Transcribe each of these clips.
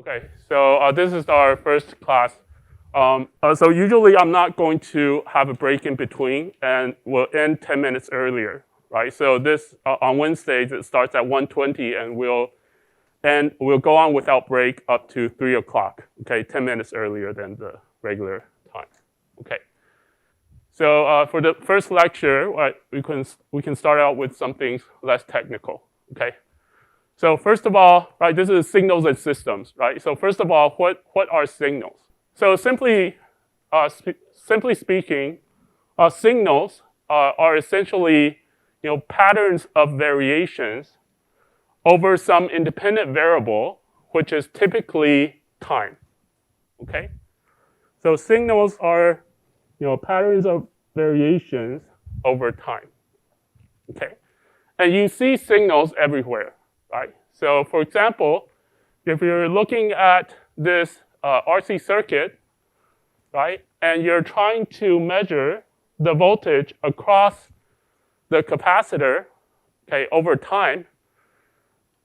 Okay, so this is our first class. So usually I'm not going to have a break in between, and we'll end 10 minutes earlier, right? So this on Wednesdays it starts at 1:20, and we'll go on without break up to 3 o'clock. Okay, 10 minutes earlier than the regular time. Okay. So for the first lecture, we can start out with some things less technical. Okay. So first of all, right, this is signals and systems, right? So first of all, what are signals? So simply speaking, signals are essentially, patterns of variations over some independent variable, which is typically time. Okay. So signals are, patterns of variations over time. Okay. And you see signals everywhere. Right? So for example, if you're looking at this RC circuit, right, and you're trying to measure the voltage across the capacitor, okay, over time,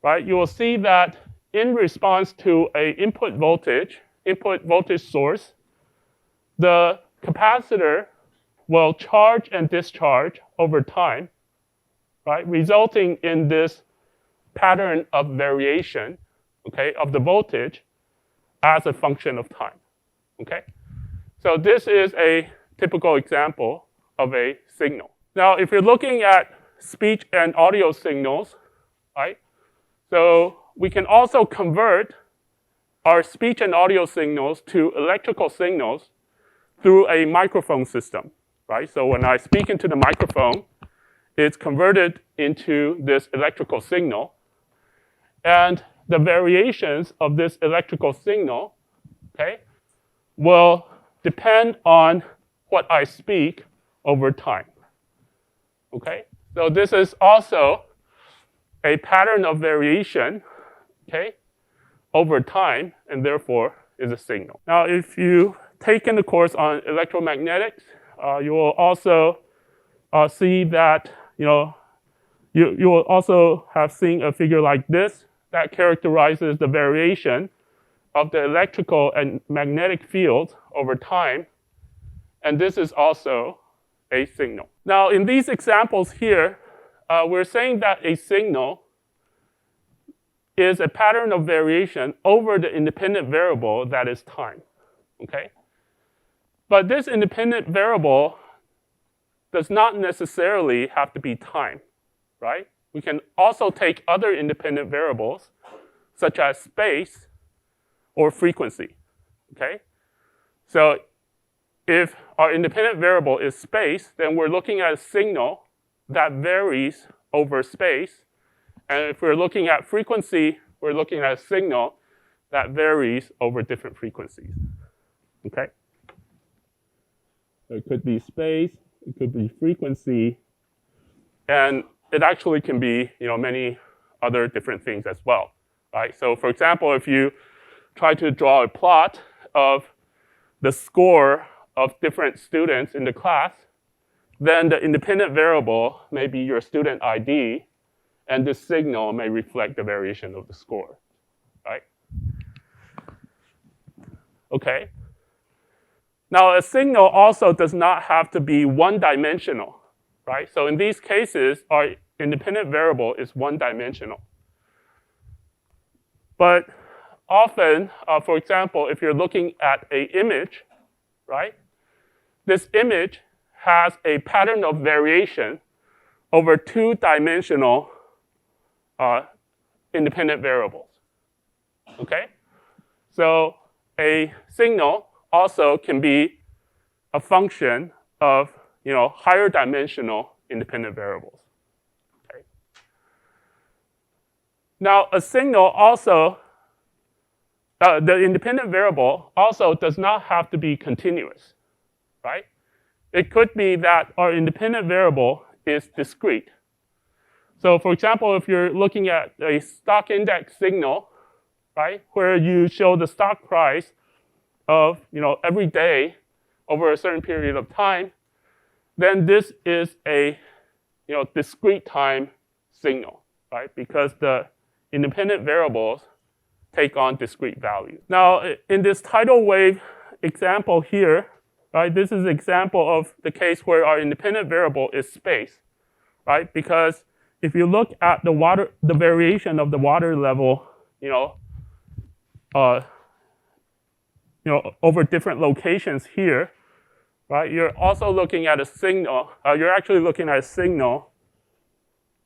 right, you will see that in response to an input voltage source, the capacitor will charge and discharge over time, right, resulting in this pattern of variation, okay, of the voltage as a function of time, okay? So this is a typical example of a signal. Now, if you're looking at speech and audio signals, right, so we can also convert our speech and audio signals to electrical signals through a microphone system, right? So when I speak into the microphone, it's converted into this electrical signal. And the variations of this electrical signal, okay, will depend on what I speak over time. Okay? So this is also a pattern of variation, okay, over time, and therefore is a signal. Now, if you've taken the course on electromagnetics, you will also see that, you will also have seen a figure like this that characterizes the variation of the electrical and magnetic fields over time. And this is also a signal. Now, in these examples here, we're saying that a signal is a pattern of variation over the independent variable that is time. Okay? But this independent variable does not necessarily have to be time, right? We can also take other independent variables, such as space or frequency, okay? So if our independent variable is space, then we're looking at a signal that varies over space. And if we're looking at frequency, we're looking at a signal that varies over different frequencies, okay? So it could be space, it could be frequency, and it actually can be, many other different things as well, right? So for example, if you try to draw a plot of the score of different students in the class, then the independent variable may be your student ID, and this signal may reflect the variation of the score, right? Okay. Now, a signal also does not have to be one-dimensional. Right? So in these cases, our independent variable is one-dimensional. But often, for example, if you're looking at an image, right? This image has a pattern of variation over two-dimensional independent variables. Okay? So a signal also can be a function of higher dimensional independent variables. Okay. Now, a signal also, the independent variable also does not have to be continuous, right? It could be that our independent variable is discrete. So for example, if you're looking at a stock index signal, right, where you show the stock price of, every day over a certain period of time, then this is a, discrete time signal, right? Because the independent variables take on discrete values. Now, in this tidal wave example here, right, this is an example of the case where our independent variable is space, right? Because if you look at the variation of the water level, over different locations here, right? You're also looking at a signal. You're actually looking at a signal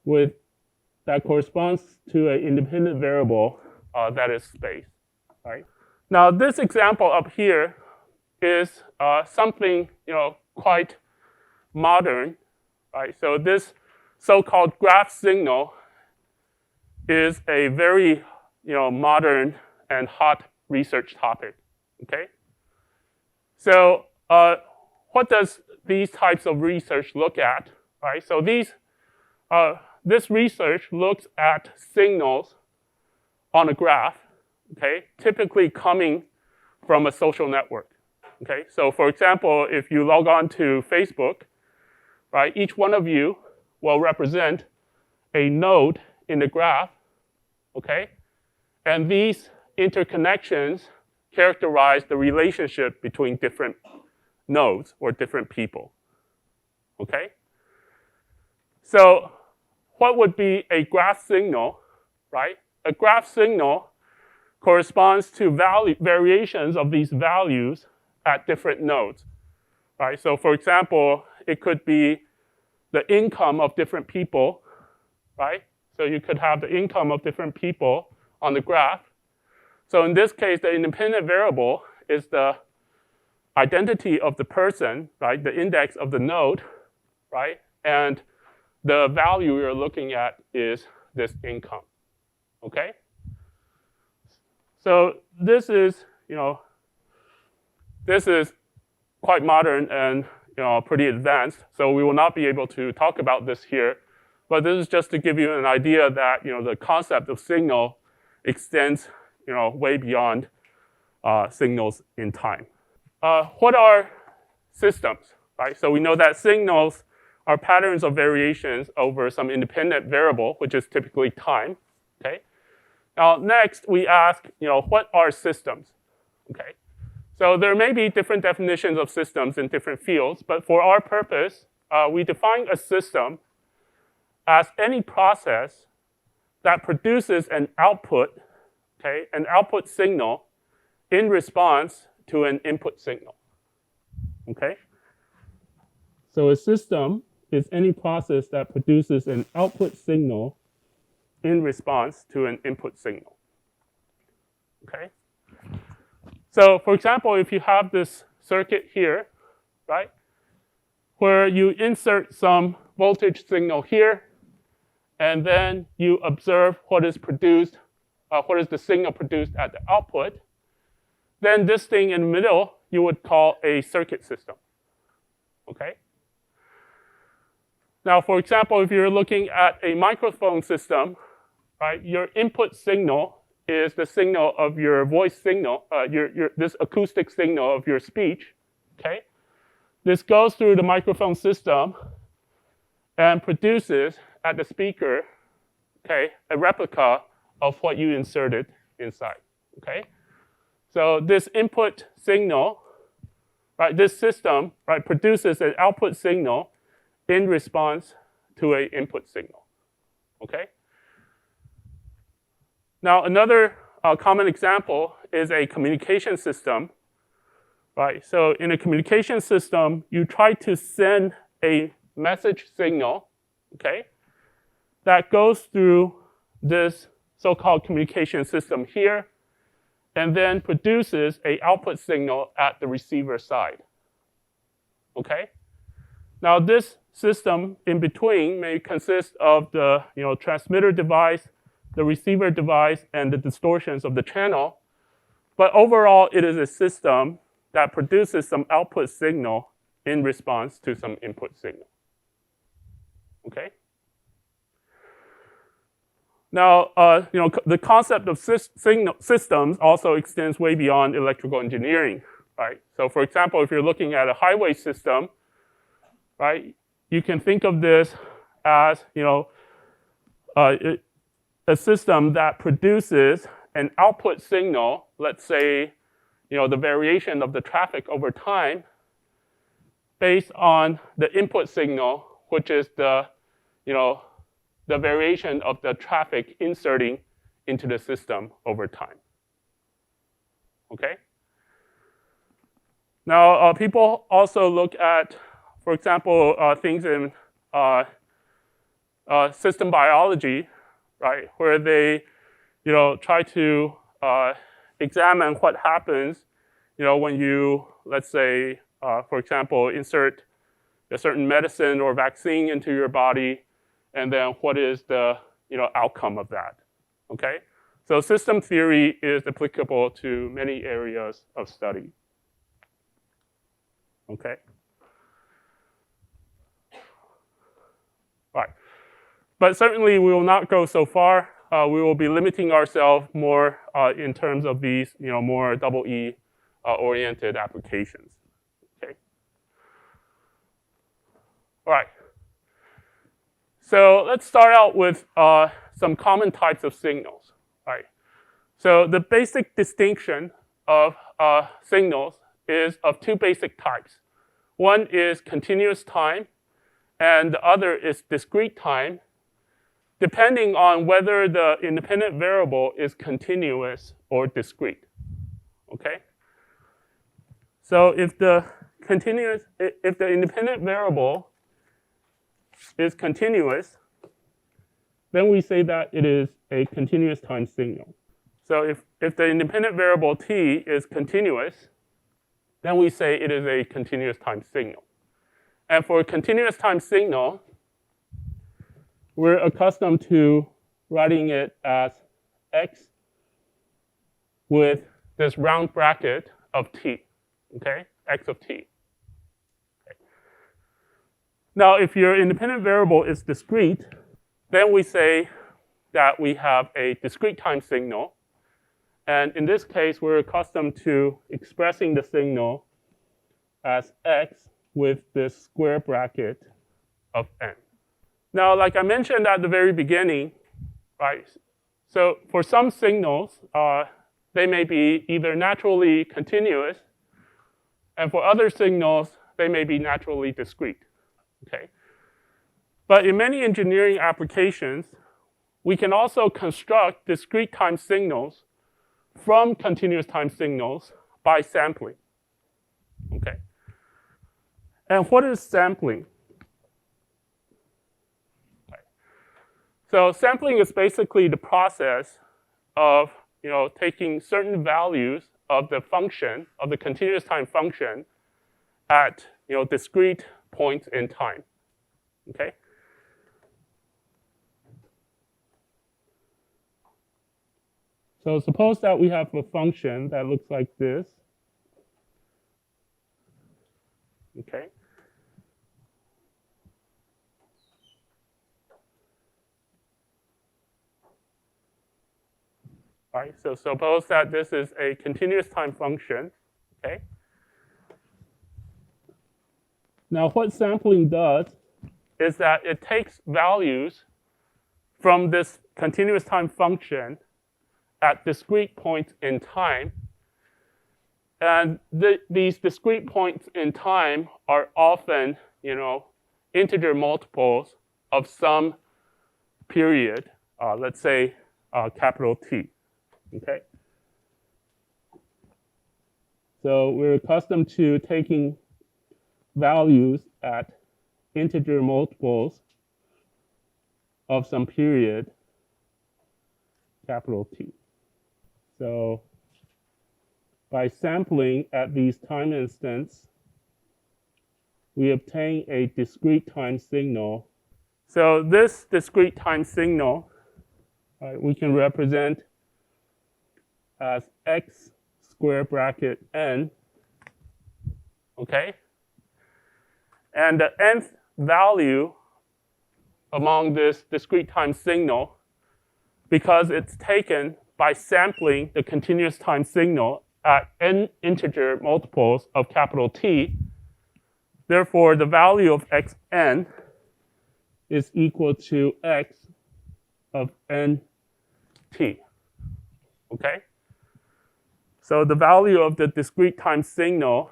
that corresponds to an independent variable that is space, right? Now, this example up here is something quite modern, right? So this so-called graph signal is a very modern and hot research topic. Okay. So what does these types of research look at? Right. So this research looks at signals on a graph. Okay. Typically coming from a social network. Okay. So for example, if you log on to Facebook, right, each one of you will represent a node in the graph. Okay. And these interconnections characterize the relationship between different nodes or different people. Okay? So what would be a graph signal, right? A graph signal corresponds to variations of these values at different nodes, right? So for example, it could be the income of different people, right? So you could have the income of different people on the graph. So in this case, the independent variable is the identity of the person, right? The index of the node, right? And the value you're looking at is this income, okay? So this is quite modern and pretty advanced. So we will not be able to talk about this here. But this is just to give you an idea that the concept of signal extends way beyond signals in time. What are systems, right? So we know that signals are patterns of variations over some independent variable, which is typically time, okay? Now, next, we ask, what are systems, okay? So there may be different definitions of systems in different fields, but for our purpose, we define a system as any process that produces an output, okay, an output signal in response to an input signal, okay? So a system is any process that produces an output signal in response to an input signal, okay? So for example, if you have this circuit here, right, where you insert some voltage signal here, and then you observe what is produced, what is the signal produced at the output, then this thing in the middle you would call a circuit system, okay? Now, for example, if you're looking at a microphone system, right, your input signal is the signal of your voice signal, this acoustic signal of your speech, okay? This goes through the microphone system and produces at the speaker, okay, a replica of what you inserted inside, okay? So this input signal, right, this system, right, produces an output signal in response to an input signal, okay? Now, another common example is a communication system, right? So in a communication system, you try to send a message signal, okay, that goes through this so-called communication system here, and then produces an output signal at the receiver side, okay? Now, this system in between may consist of the transmitter device, the receiver device, and the distortions of the channel. But overall, it is a system that produces some output signal in response to some input signal, okay? Now, the concept of systems also extends way beyond electrical engineering, right? So for example, if you're looking at a highway system, right, you can think of this as, a system that produces an output signal, let's say, the variation of the traffic over time, based on the input signal, which is the variation of the traffic inserting into the system over time. Okay? Now, people also look at, for example, things in system biology, right, where they, try to examine what happens, when you, let's say, for example, insert a certain medicine or vaccine into your body, and then what is the, outcome of that, okay? So system theory is applicable to many areas of study, okay? Right. But certainly we will not go so far. We will be limiting ourselves more in terms of these, more double E oriented applications. Okay. All right. So let's start out with some common types of signals. All right. So the basic distinction of signals is of two basic types. One is continuous time, and the other is discrete time, depending on whether the independent variable is continuous or discrete. Okay? So if the independent variable is continuous, then we say that it is a continuous time signal. So if the independent variable t is continuous, then we say it is a continuous time signal. And for a continuous time signal, we're accustomed to writing it as x with this round bracket of t, okay? X of t. Okay. Now, if your independent variable is discrete, then we say that we have a discrete time signal. And in this case, we're accustomed to expressing the signal as x with this square bracket of n. Now, like I mentioned at the very beginning, right? So for some signals, they may be either naturally continuous, and for other signals, they may be naturally discrete. Okay? But in many engineering applications, we can also construct discrete time signals from continuous time signals by sampling. Okay? And what is sampling? So sampling is basically the process of taking certain values of the function, of the continuous time function at discrete points in time. Okay? So suppose that we have a function that looks like this. Okay? All right, so suppose that this is a continuous time function, okay? Now what sampling does is that it takes values from this continuous time function at discrete points in time, and these discrete points in time are often, integer multiples of some period, let's say capital T. Okay. So we're accustomed to taking values at integer multiples of some period, capital T. So by sampling at these time instants, we obtain a discrete time signal. So this discrete time signal, we can represent as x square bracket n, okay? And the nth value among this discrete time signal, because it's taken by sampling the continuous time signal at n integer multiples of capital T, therefore the value of xn is equal to x of nt. okay? So the value of the discrete time signal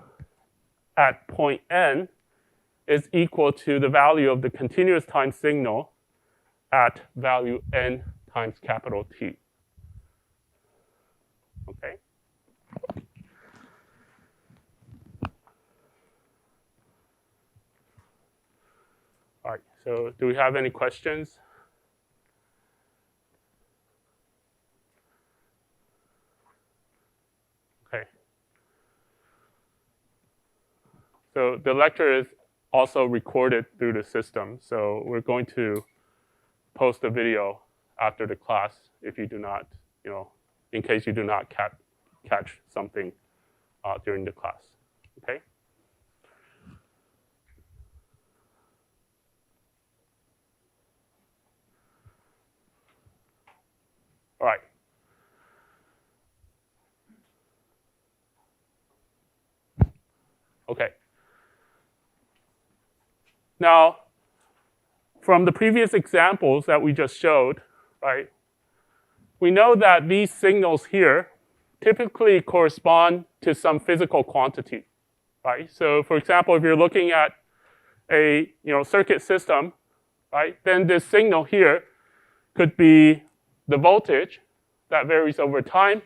at point n is equal to the value of the continuous time signal at value n times capital T. Okay? All right, so do we have any questions? Okay. So the lecture is also recorded through the system, so we're going to post a video after the class if you do not, in case you do not catch something during the class, okay? All right. Okay. Now, from the previous examples that we just showed, right, we know that these signals here typically correspond to some physical quantity, right? So, for example, if you're looking at a circuit system, right, then this signal here could be the voltage that varies over time,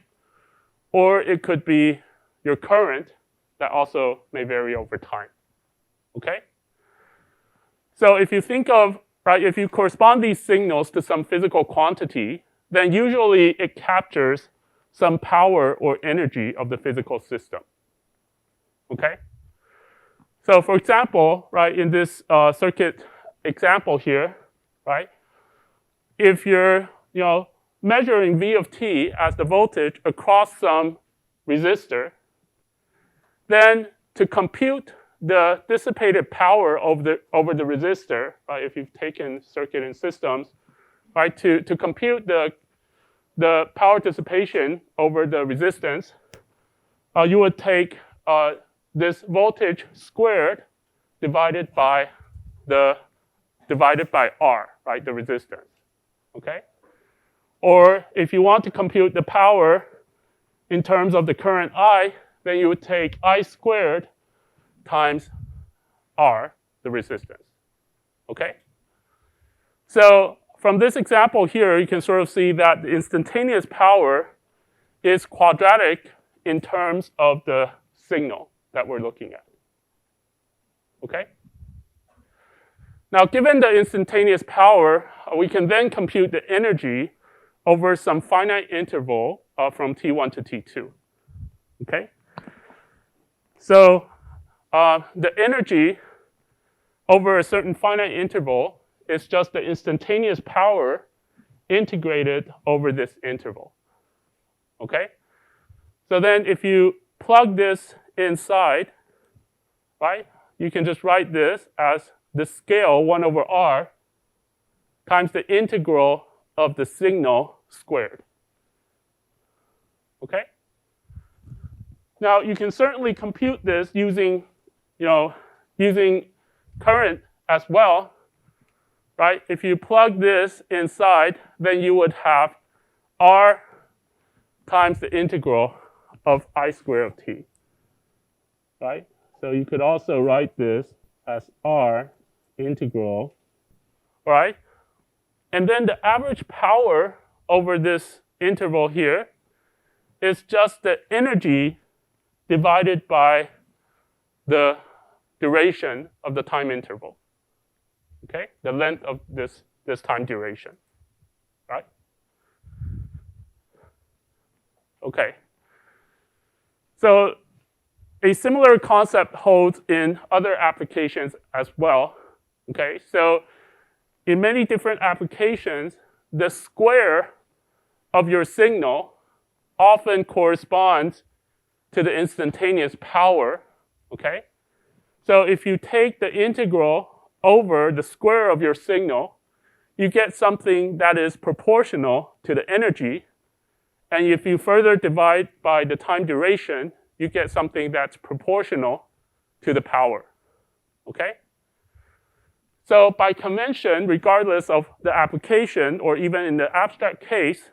or it could be your current that also may vary over time, okay? So if you think of, right, if you correspond these signals to some physical quantity, then usually it captures some power or energy of the physical system, okay? So for example, right, in this circuit example here, right, if you're, measuring V of t as the voltage across some resistor, then to compute the dissipated power over the resistor, right, if you've taken circuit and systems, right, to compute the power dissipation over the resistance, you would take this voltage squared divided by R, right, the resistance, okay? Or if you want to compute the power in terms of the current I, then you would take I squared times R, the resistance, okay? So from this example here, you can sort of see that the instantaneous power is quadratic in terms of the signal that we're looking at, okay? Now, given the instantaneous power, we can then compute the energy over some finite interval from T1 to T2, okay? So the energy over a certain finite interval is just the instantaneous power integrated over this interval, okay? So then if you plug this inside, right, you can just write this as the scale 1 over R times the integral of the signal squared, okay? Now, you can certainly compute this using current as well, right? If you plug this inside, then you would have R times the integral of I squared of t, right? So you could also write this as R integral, right? And then the average power over this interval here is just the energy divided by the duration of the time interval, okay? The length of this time duration, right? Okay. So a similar concept holds in other applications as well, okay? So in many different applications, the square of your signal often corresponds to the instantaneous power, okay? So if you take the integral over the square of your signal, you get something that is proportional to the energy. And if you further divide by the time duration, you get something that's proportional to the power, okay? So by convention, regardless of the application, or even in the abstract case,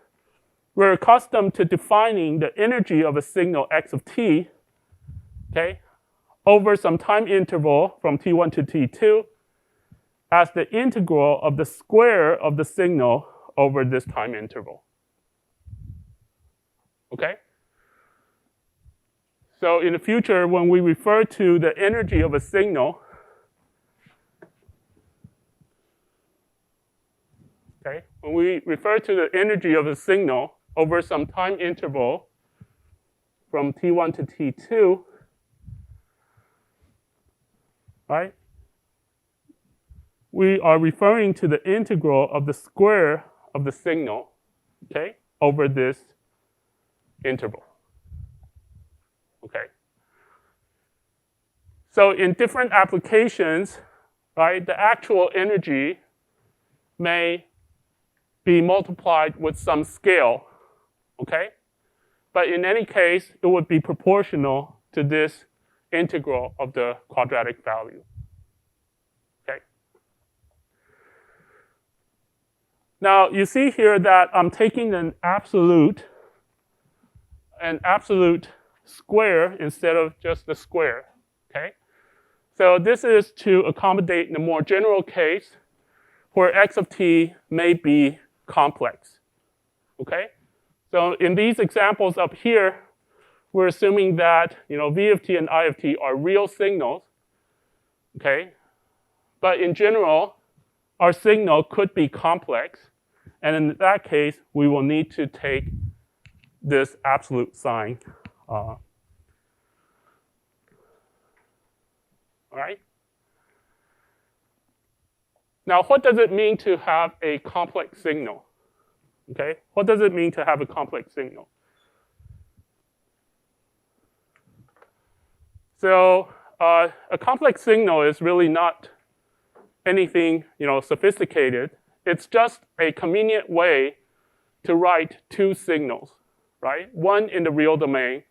we're accustomed to defining the energy of a signal x of t, okay, over some time interval from t1 to t2 as the integral of the square of the signal over this time interval. Okay? So in the future, when we refer to the energy of a signal, okay, when we refer to the energy of a signal over some time interval from t1 to t2, right? We are referring to the integral of the square of the signal, okay, over this interval. Okay. So in different applications, right, the actual energy may be multiplied with some scale, okay? But in any case, it would be proportional to this integral of the quadratic value. Okay. Now you see here that I'm taking an absolute square instead of just the square. Okay. So this is to accommodate the more general case where x of t may be complex. Okay. So in these examples up here, we're assuming that v of t and I of t are real signals, okay? But in general, our signal could be complex, and in that case, we will need to take this absolute sign. All right? Now, what does it mean to have a complex signal? Okay? What does it mean to have a complex signal? So a complex signal is really not anything sophisticated. It's just a convenient way to write two signals, right? One in the real domain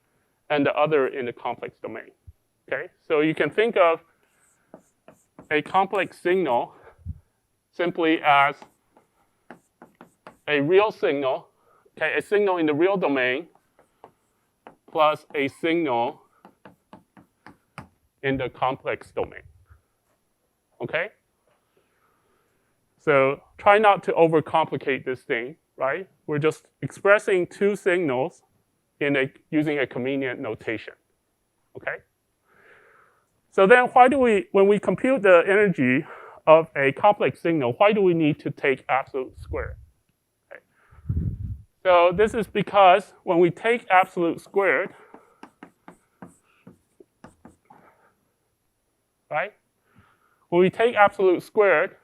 and the other in the complex domain. Okay? So you can think of a complex signal simply as a real signal, okay, a signal in the real domain plus a signal in the complex domain. Okay? So try not to overcomplicate this thing, right? We're just expressing two signals using a convenient notation. Okay? So then when we compute the energy of a complex signal, why do we need to take absolute squared? Okay. So this is because when we take absolute squared, right? When we take absolute squared,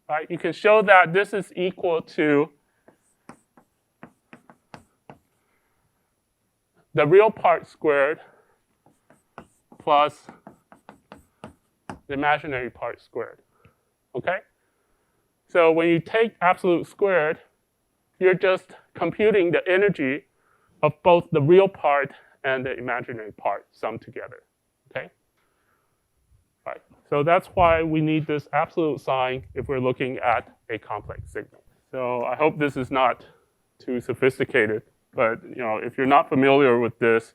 right, you can show that this is equal to the real part squared plus the imaginary part squared. Okay? So when you take absolute squared, you're just computing the energy of both the real part and the imaginary part summed together. Okay? Right. So that's why we need this absolute sign if we're looking at a complex signal. So I hope this is not too sophisticated, but if you're not familiar with this,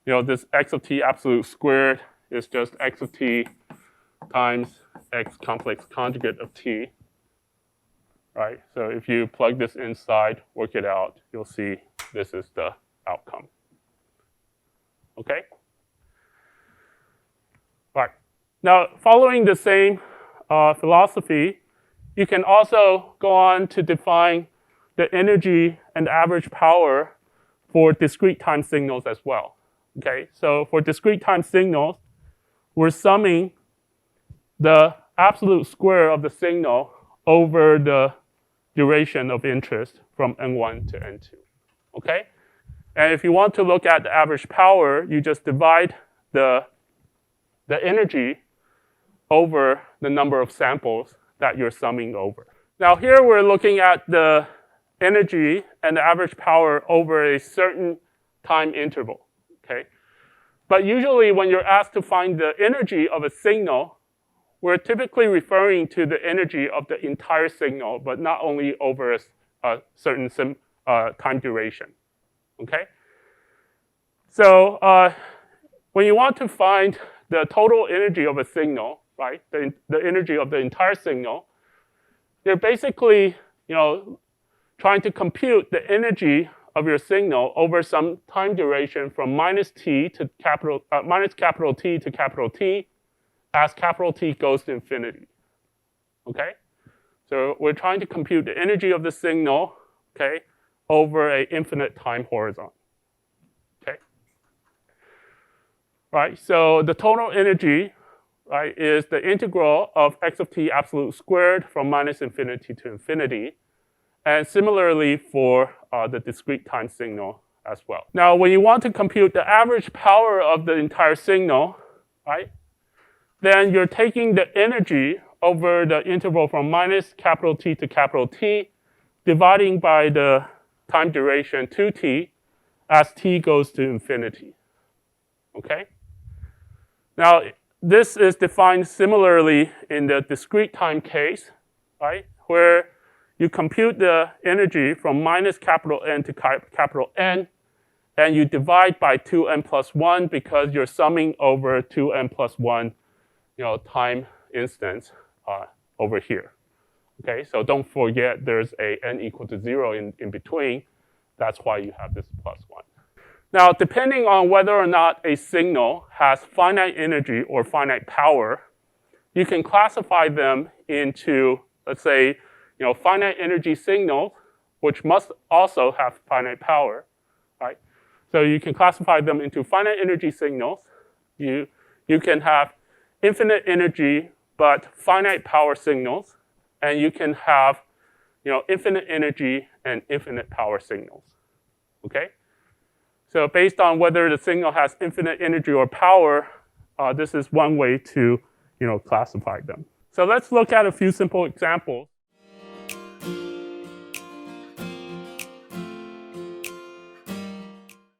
this x of t absolute squared is just x of t times x complex conjugate of t. Right? So if you plug this inside, work it out, you'll see this is the outcome. Okay? Right. Now, following the same philosophy, you can also go on to define the energy and average power for discrete time signals as well. Okay? So for discrete time signals, we're summing the absolute square of the signal over the duration of interest from n1 to n2. Okay? And if you want to look at the average power, you just divide the energy over the number of samples that you're summing over. Now here we're looking at the energy and the average power over a certain time interval. Okay? But usually when you're asked to find the energy of a signal, we're typically referring to the energy of the entire signal, but not only over a certain time duration. Okay? So when you want to find the total energy of a signal, right, the energy of the entire signal, you're basically, trying to compute the energy of your signal over some time duration from minus T to minus capital T to capital T as capital T goes to infinity. Okay? So we're trying to compute the energy of the signal, okay, over an infinite time horizon. Okay? Right, so the total energy, right, is the integral of x of t absolute squared from minus infinity to infinity. And similarly for the discrete time signal as well. Now, when you want to compute the average power of the entire signal, right, then you're taking the energy over the interval from minus capital T to capital T, dividing by the time duration 2t as t goes to infinity. Okay? Now, this is defined similarly in the discrete time case, right, where you compute the energy from minus capital N to capital N, and you divide by 2n plus 1 because you're summing over 2n plus 1 time instance over here. Okay, so don't forget there's a n equal to 0 in between. That's why you have this plus 1. Now, depending on whether or not a signal has finite energy or finite power, you can classify them into, let's say, finite energy signals, which must also have finite power, right? So you can classify them into finite energy signals. You can have infinite energy but finite power signals, and you can have, infinite energy and infinite power signals. Okay? So based on whether the signal has infinite energy or power, this is one way to, classify them. So let's look at a few simple examples.